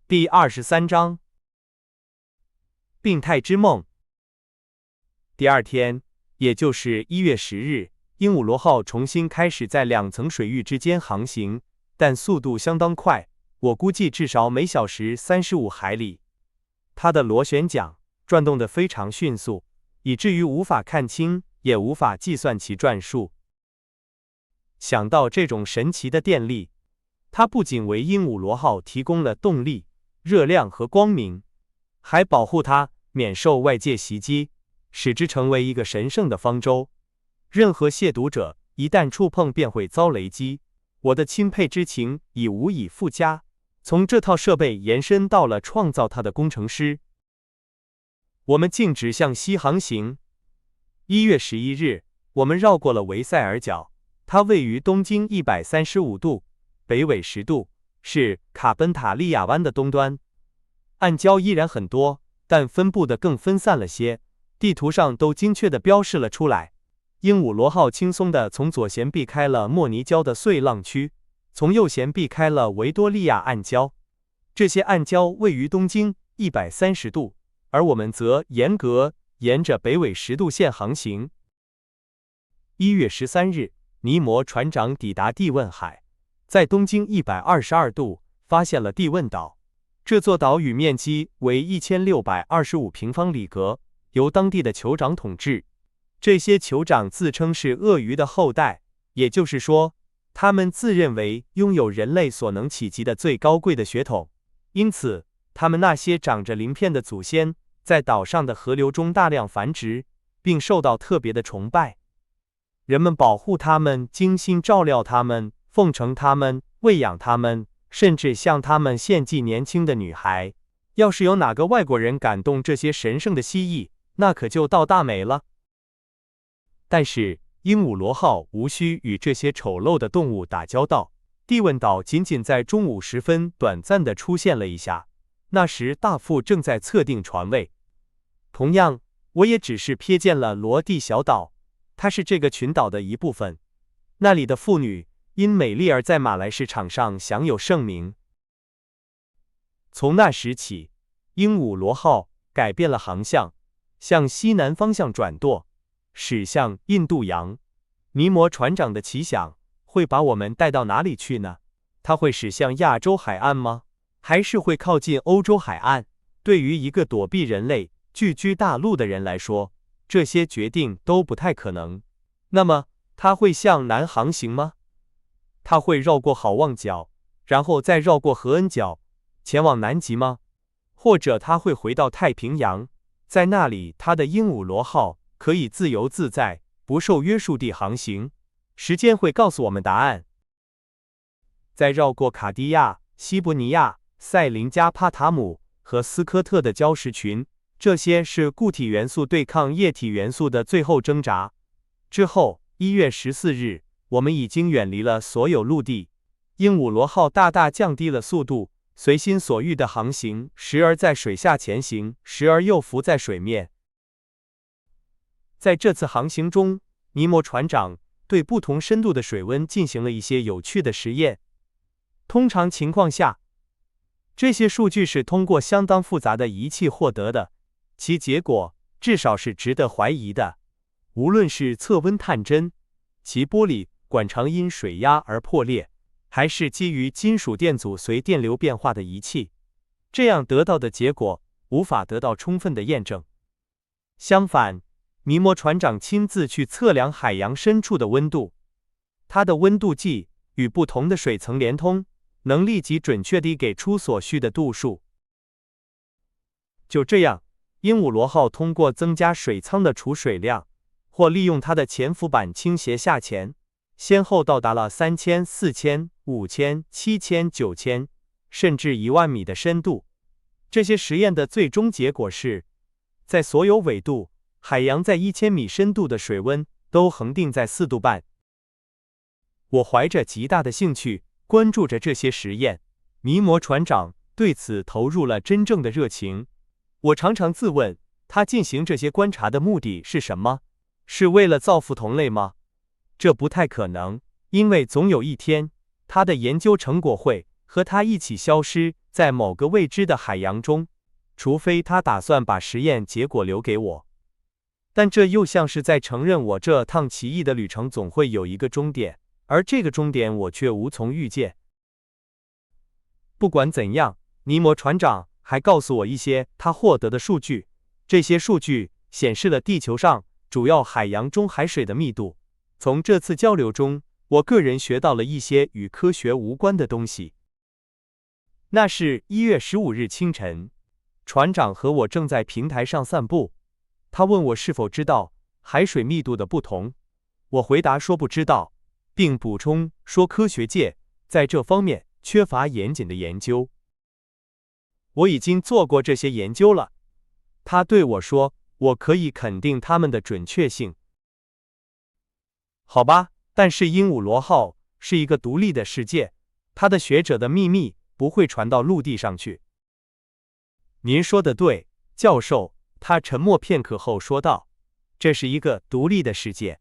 第23章病态之梦。第二天，也就是1月10日，鹦鹉螺号重新开始在2层水域之间航行，但速度相当快，我估计至少每小时35海里。它的螺旋桨转动得非常迅速，以至于无法看清，也无法计算其转速。想到这种神奇的电力，它不仅为鹦鹉螺号提供了动力、热量和光明，还保护它免受外界袭击，使之成为一个神圣的方舟。任何亵渎者一旦触碰便会遭雷击。我的钦佩之情已无以复加，从这套设备延伸到了创造它的工程师。我们径直向西航行。1月11日，我们绕过了维塞尔角，它位于东经135度，北纬10度，是卡本塔利亚湾的东端。暗礁依然很多，但分布的更分散了些，地图上都精确地标示了出来。鹦鹉螺号轻松地从左舷避开了莫尼礁的碎浪区，从右舷避开了维多利亚暗礁。这些暗礁位于东经130度，而我们则严格沿着北纬10度线航行。1月13日，尼摩船长抵达地汶海，在东经122度发现了地汶岛。这座岛屿面积为1625平方里格，由当地的酋长统治。这些酋长自称是鳄鱼的后代，也就是说，他们自认为拥有人类所能企及的最高贵的血统，因此，他们那些长着鳞片的祖先在岛上的河流中大量繁殖，并受到特别的崇拜。人们保护他们，精心照料他们，奉承他们，喂养他们，甚至向他们献祭年轻的女孩。要是有哪个外国人感动这些神圣的蜥蜴，那可就倒大霉了。但是，鹦鹉螺号无需与这些丑陋的动物打交道。地汶岛仅仅在中午时分短暂地出现了一下，那时大副正在测定船位。同样，我也只是瞥见了罗蒂小岛，它是这个群岛的一部分。那里的妇女因美丽而在马来市场上享有盛名。从那时起，鹦鹉螺号改变了航向，向西南方向转舵，驶向印度洋。尼摩船长的奇想会把我们带到哪里去呢？他会驶向亚洲海岸吗？还是会靠近欧洲海岸？对于一个躲避人类、聚居大陆的人来说，这些决定都不太可能。那么，他会向南航行吗？他会绕过好望角，然后再绕过合恩角，前往南极吗？或者他会回到太平洋，在那里他的鹦鹉螺号可以自由自在、不受约束地航行？时间会告诉我们答案。在绕过卡地亚、西伯尼亚、塞林加帕塔姆和斯科特的礁石群，这些是固体元素对抗液体元素的最后挣扎。之后，1月14日，我们已经远离了所有陆地。鹦鹉螺号大大降低了速度，随心所欲地航行，时而在水下前行，时而又浮在水面。在这次航行中，尼摩船长对不同深度的水温进行了一些有趣的实验。通常情况下，这些数据是通过相当复杂的仪器获得的，其结果至少是值得怀疑的。无论是测温探针，其玻璃管常因水压而破裂，还是基于金属电阻随电流变化的仪器，这样得到的结果无法得到充分的验证。相反，尼摩船长亲自去测量海洋深处的温度，他的温度计与不同的水层连通，能立即准确地给出所需的度数。就这样，鹦鹉螺号通过增加水舱的储水量，或利用它的潜伏板倾斜下潜，先后到达了3000、4000、5000、7000、9000，甚至10000米的深度。这些实验的最终结果是，在所有纬度，海洋在1000米深度的水温都恒定在4度半。我怀着极大的兴趣关注着这些实验，尼摩船长对此投入了真正的热情。我常常自问，他进行这些观察的目的是什么？是为了造福同类吗？这不太可能，因为总有一天，他的研究成果会和他一起消失，在某个未知的海洋中，除非他打算把实验结果留给我。但这又像是在承认我这趟奇异的旅程总会有一个终点，而这个终点我却无从预见。不管怎样，尼摩船长还告诉我一些他获得的数据，这些数据显示了地球上主要海洋中海水的密度。从这次交流中，我个人学到了一些与科学无关的东西。那是1月15日清晨，船长和我正在平台上散步。他问我是否知道海水密度的不同，我回答说不知道，并补充说科学界在这方面缺乏严谨的研究。我已经做过这些研究了，他对我说，我可以肯定它们的准确性。好吧，但是鹦鹉螺号是一个独立的世界，它的学者的秘密不会传到陆地上去。您说的对，教授，他沉默片刻后说道，这是一个独立的世界。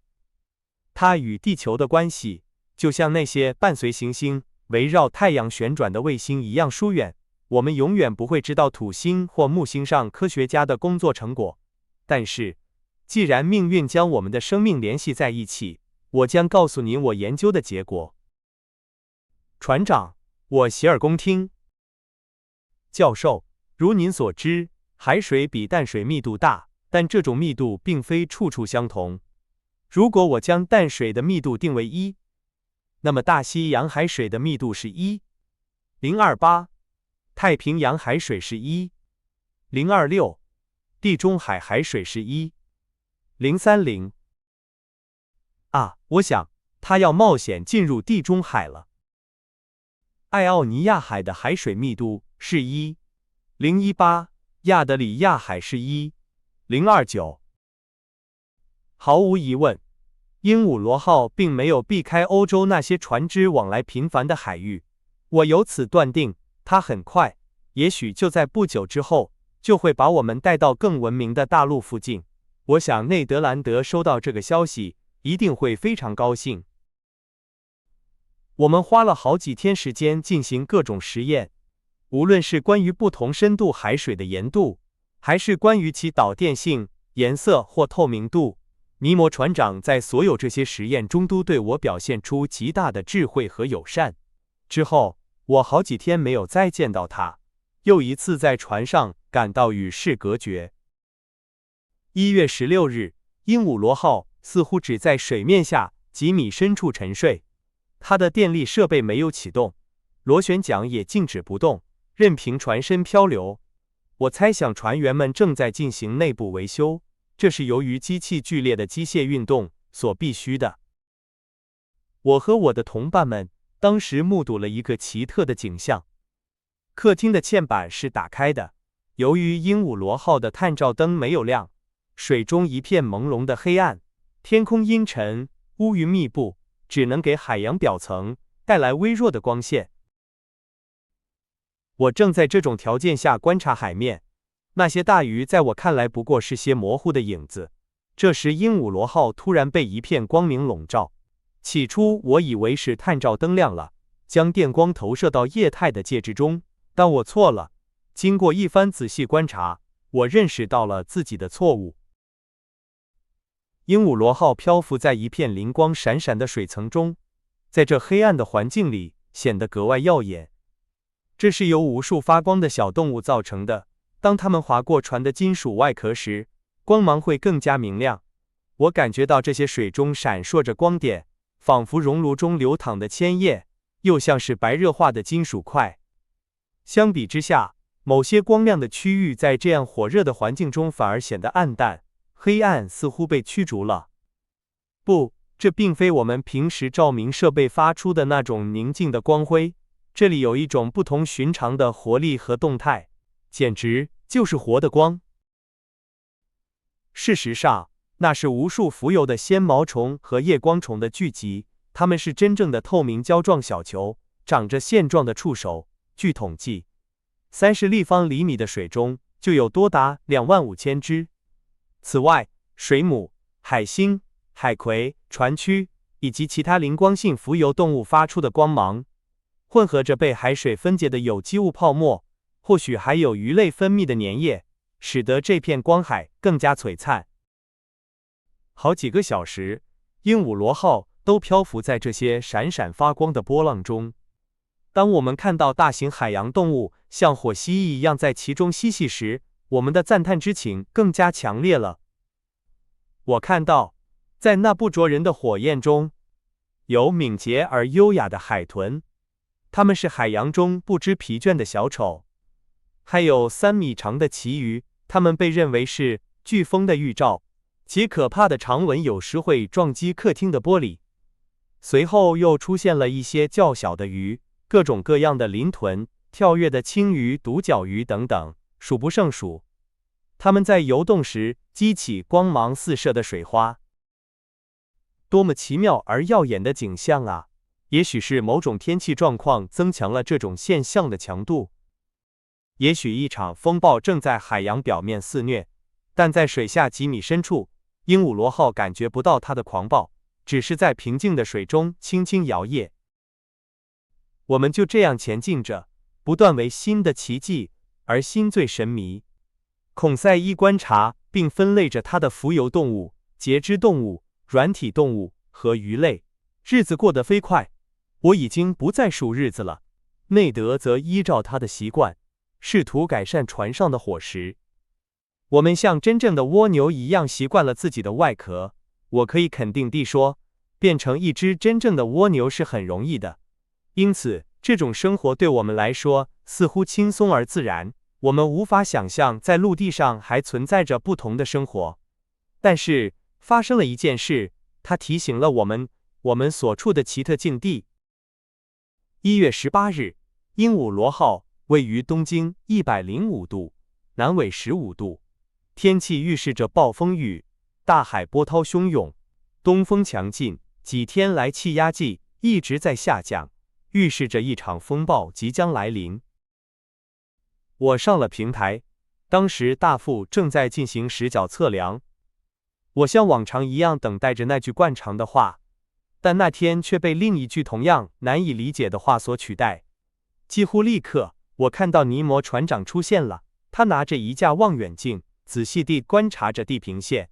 它与地球的关系，就像那些伴随行星围绕太阳旋转的卫星一样疏远。我们永远不会知道土星或木星上科学家的工作成果。但是，既然命运将我们的生命联系在一起，我将告诉您我研究的结果。船长，我洗耳恭听。教授，如您所知，海水比淡水密度大，但这种密度并非处处相同。如果我将淡水的密度定为1，那么大西洋海水的密度是1.028，太平洋海水是1.026，地中海海水是1.030。啊，我想，他要冒险进入地中海了。爱奥尼亚海的海水密度是1.018，亚得里亚海是1.029。毫无疑问，鹦鹉螺号并没有避开欧洲那些船只往来频繁的海域。我由此断定，它很快，也许就在不久之后，就会把我们带到更文明的大陆附近。我想内德兰德收到这个消息，一定会非常高兴。我们花了好几天时间进行各种实验，无论是关于不同深度海水的盐度，还是关于其导电性、颜色或透明度。尼摩船长在所有这些实验中都对我表现出极大的智慧和友善。之后，我好几天没有再见到他，又一次在船上感到与世隔绝。1月16日，鹦鹉螺号似乎只在水面下几米深处沉睡，它的电力设备没有启动，螺旋桨也静止不动，任凭船身漂流。我猜想船员们正在进行内部维修，这是由于机器剧烈的机械运动所必须的。我和我的同伴们当时目睹了一个奇特的景象。客厅的嵌板是打开的，由于鹦鹉螺号的探照灯没有亮，水中一片朦胧的黑暗，天空阴沉，乌云密布，只能给海洋表层带来微弱的光线。我正在这种条件下观察海面，那些大鱼在我看来不过是些模糊的影子。这时鹦鹉螺号突然被一片光明笼罩，起初我以为是探照灯亮了，将电光投射到液态的介质中，但我错了。经过一番仔细观察，我认识到了自己的错误。鹦鹉螺号漂浮在一片灵光闪闪的水层中，在这黑暗的环境里显得格外耀眼。这是由无数发光的小动物造成的，当它们划过船的金属外壳时，光芒会更加明亮。我感觉到这些水中闪烁着光点，仿佛熔炉中流淌的铅液，又像是白热化的金属块。相比之下，某些光亮的区域在这样火热的环境中反而显得暗淡，黑暗似乎被驱逐了。不，这并非我们平时照明设备发出的那种宁静的光辉，这里有一种不同寻常的活力和动态，简直就是活的光。事实上，那是无数浮游的纤毛虫和夜光虫的聚集，它们是真正的透明胶状小球，长着线状的触手。据统计，30立方厘米的水中就有多达25000只。此外，水母、海星、海葵、船蛆以及其他灵光性浮游动物发出的光芒，混合着被海水分解的有机物泡沫，或许还有鱼类分泌的粘液，使得这片光海更加璀璨。好几个小时，鹦鹉螺号都漂浮在这些闪闪发光的波浪中。当我们看到大型海洋动物像火蜥蜴一样在其中嬉戏时，我们的赞叹之情更加强烈了。我看到，在那不着人的火焰中，有敏捷而优雅的海豚，它们是海洋中不知疲倦的小丑；还有3米长的旗鱼，它们被认为是飓风的预兆，其可怕的长吻有时会撞击客厅的玻璃。随后又出现了一些较小的鱼，各种各样的鳞豚、跳跃的青鱼、独角鱼等等，数不胜数。它们在游动时激起光芒四射的水花。多么奇妙而耀眼的景象啊！也许是某种天气状况增强了这种现象的强度，也许一场风暴正在海洋表面肆虐，但在水下几米深处，鹦鹉螺号感觉不到它的狂暴，只是在平静的水中轻轻摇曳。我们就这样前进着，不断为新的奇迹而心醉神迷。孔塞伊观察并分类着它的浮游动物、节肢动物、软体动物和鱼类。日子过得飞快，我已经不再数日子了。内德则依照他的习惯，试图改善船上的伙食。我们像真正的蜗牛一样习惯了自己的外壳。我可以肯定地说，变成一只真正的蜗牛是很容易的。因此，这种生活对我们来说似乎轻松而自然。我们无法想象在陆地上还存在着不同的生活。但是，发生了一件事，它提醒了我们所处的奇特境地。1月18日，鹦鹉螺号位于东经105度，南纬15度。天气预示着暴风雨，大海波涛汹涌，东风强劲，几天来气压计一直在下降，预示着一场风暴即将来临。我上了平台，当时大副正在进行实角测量。我像往常一样等待着那句惯常的话，但那天却被另一句同样难以理解的话所取代。几乎立刻，我看到尼摩船长出现了，他拿着一架望远镜，仔细地观察着地平线。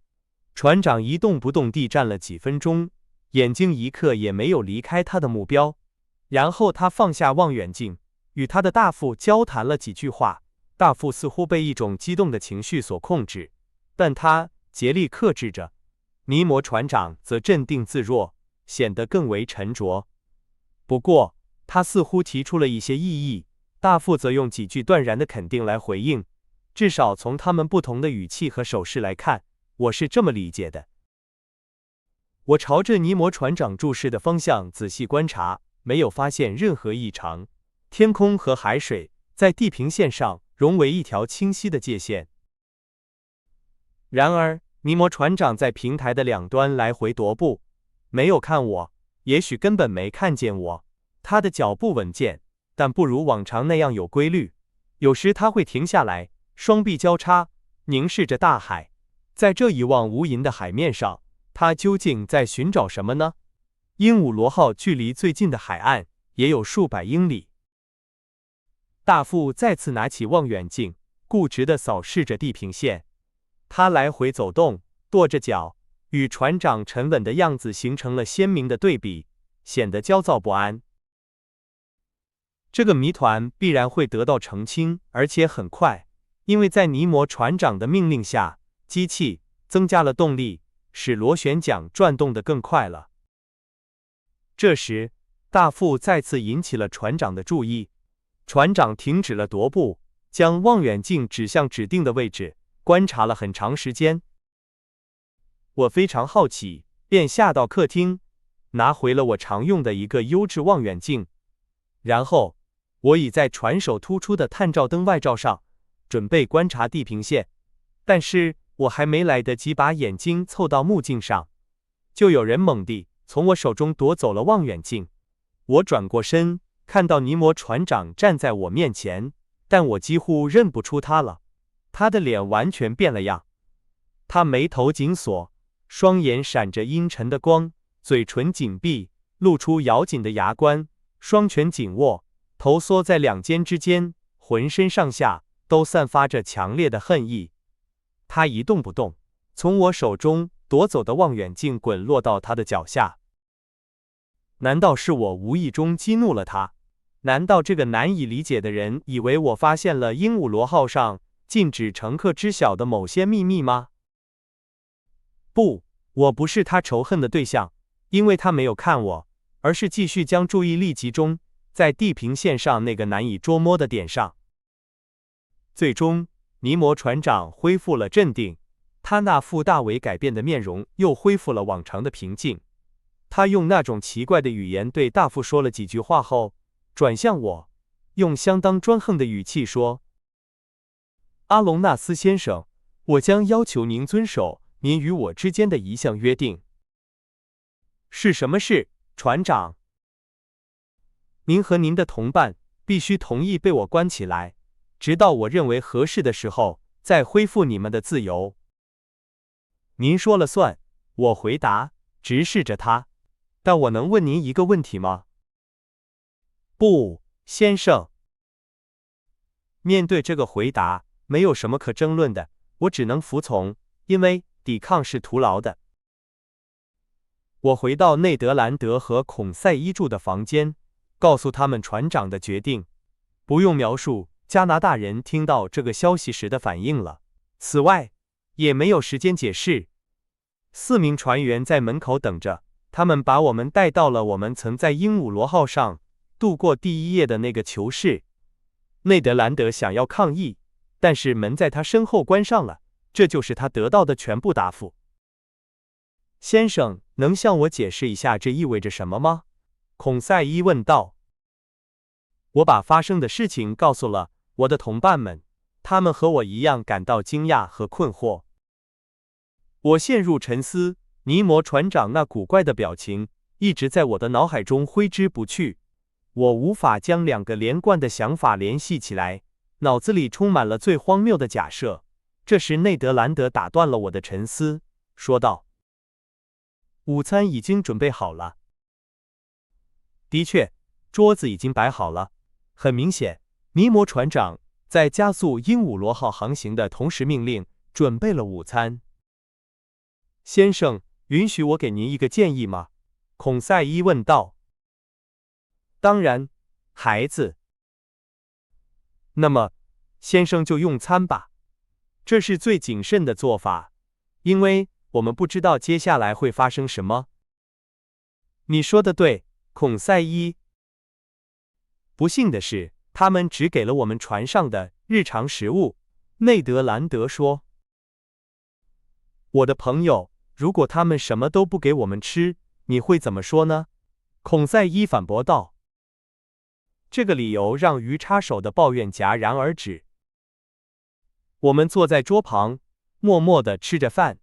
船长一动不动地站了几分钟，眼睛一刻也没有离开他的目标。然后他放下望远镜，与他的大副交谈了几句话。大副似乎被一种激动的情绪所控制，但他竭力克制着。尼摩船长则镇定自若，显得更为沉着。不过，他似乎提出了一些异议，大副则用几句断然的肯定来回应。至少从他们不同的语气和手势来看，我是这么理解的。我朝着尼摩船长注视的方向仔细观察，没有发现任何异常。天空和海水在地平线上融为一条清晰的界限。然而，尼摩船长在平台的两端来回踱步，没有看我，也许根本没看见我。他的脚步稳健，但不如往常那样有规律。有时他会停下来，双臂交叉，凝视着大海。在这一望无垠的海面上，他究竟在寻找什么呢？鹦鹉螺号距离最近的海岸也有数百英里。大副再次拿起望远镜，固执地扫视着地平线。他来回走动，跺着脚，与船长沉稳的样子形成了鲜明的对比，显得焦躁不安。这个谜团必然会得到澄清，而且很快，因为在尼摩船长的命令下，机器增加了动力，使螺旋桨转动得更快了。这时，大副再次引起了船长的注意。船长停止了踱步，将望远镜指向指定的位置，观察了很长时间。我非常好奇，便下到客厅，拿回了我常用的一个优质望远镜。然后，我倚在船首突出的探照灯外罩上，准备观察地平线。但是我还没来得及把眼睛凑到目镜上，就有人猛地从我手中夺走了望远镜。我转过身，看到尼摩船长站在我面前，但我几乎认不出他了。他的脸完全变了样，他眉头紧锁，双眼闪着阴沉的光，嘴唇紧闭，露出咬紧的牙关，双拳紧握，头缩在两肩之间，浑身上下都散发着强烈的恨意。他一动不动，从我手中夺走的望远镜滚落到他的脚下。难道是我无意中激怒了他？难道这个难以理解的人以为我发现了鹦鹉螺号上禁止乘客知晓的某些秘密吗？不，我不是他仇恨的对象，因为他没有看我，而是继续将注意力集中在地平线上那个难以捉摸的点上。最终，尼摩船长恢复了镇定，他那副大为改变的面容又恢复了往常的平静。他用那种奇怪的语言对大副说了几句话后，转向我，用相当专横的语气说：“阿隆纳斯先生，我将要求您遵守您与我之间的一项约定。”是什么事，船长？您和您的同伴必须同意被我关起来，直到我认为合适的时候，再恢复你们的自由。您说了算，我回答，直视着他。但我能问您一个问题吗？不，先生。面对这个回答，没有什么可争论的，我只能服从，因为抵抗是徒劳的。我回到内德兰德和孔塞伊住的房间，告诉他们船长的决定。不用描述加拿大人听到这个消息时的反应了。此外，也没有时间解释。4名船员在门口等着，他们把我们带到了我们曾在鹦鹉螺号上度过第1夜的那个囚室。内德兰德想要抗议，但是门在他身后关上了，这就是他得到的全部答复。先生，能向我解释一下这意味着什么吗？孔塞伊问道。我把发生的事情告诉了我的同伴们，他们和我一样感到惊讶和困惑。我陷入沉思，尼摩船长那古怪的表情一直在我的脑海中挥之不去。我无法将2个连贯的想法联系起来，脑子里充满了最荒谬的假设。这时内德兰德打断了我的沉思，说道：“午餐已经准备好了。”的确，桌子已经摆好了。很明显，尼摩船长在加速鹦鹉螺号航行的同时命令准备了午餐。先生，允许我给您一个建议吗？孔塞伊问道。当然，孩子。那么，先生就用餐吧。这是最谨慎的做法，因为我们不知道接下来会发生什么。你说的对，孔塞伊。不幸的是，他们只给了我们船上的日常食物。内德兰德说。我的朋友，如果他们什么都不给我们吃，你会怎么说呢？孔塞伊反驳道。这个理由让鱼叉手的抱怨戛然而止。我们坐在桌旁，默默地吃着饭。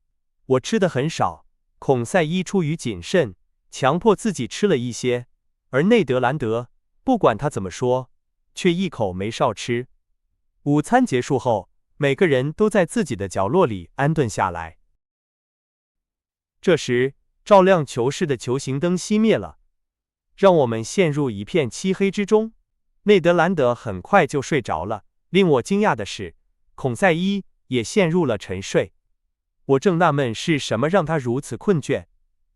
我吃的很少，孔塞伊出于谨慎，强迫自己吃了一些，而内德兰德，不管他怎么说，却一口没少吃。午餐结束后，每个人都在自己的角落里安顿下来。这时，照亮囚室的球形灯熄灭了，让我们陷入一片漆黑之中。内德兰德很快就睡着了。令我惊讶的是，孔塞伊也陷入了沉睡。我正纳闷是什么让他如此困倦，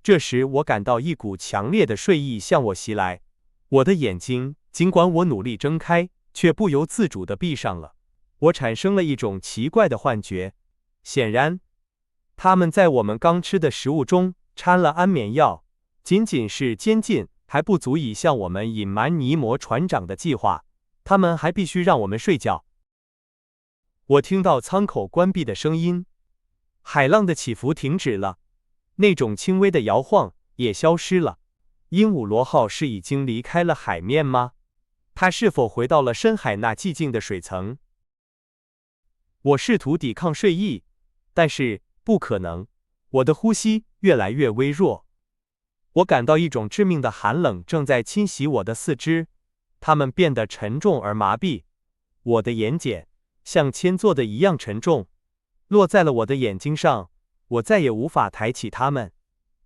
这时我感到一股强烈的睡意向我袭来。我的眼睛尽管我努力睁开，却不由自主地闭上了。我产生了一种奇怪的幻觉，显然，他们在我们刚吃的食物中掺了安眠药。仅仅是监禁还不足以向我们隐瞒尼摩船长的计划，他们还必须让我们睡觉。我听到舱口关闭的声音，海浪的起伏停止了，那种轻微的摇晃也消失了。鹦鹉螺号是已经离开了海面吗？它是否回到了深海那寂静的水层？我试图抵抗睡意，但是不可能。我的呼吸越来越微弱，我感到一种致命的寒冷正在侵袭我的四肢，它们变得沉重而麻痹。我的眼睑像铅做的一样沉重，落在了我的眼睛上，我再也无法抬起它们。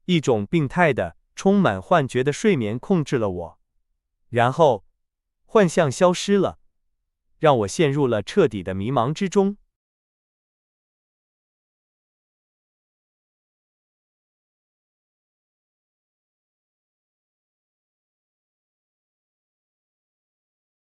一种病态的、充满幻觉的睡眠控制了我。然后，幻象消失了，让我陷入了彻底的迷茫之中。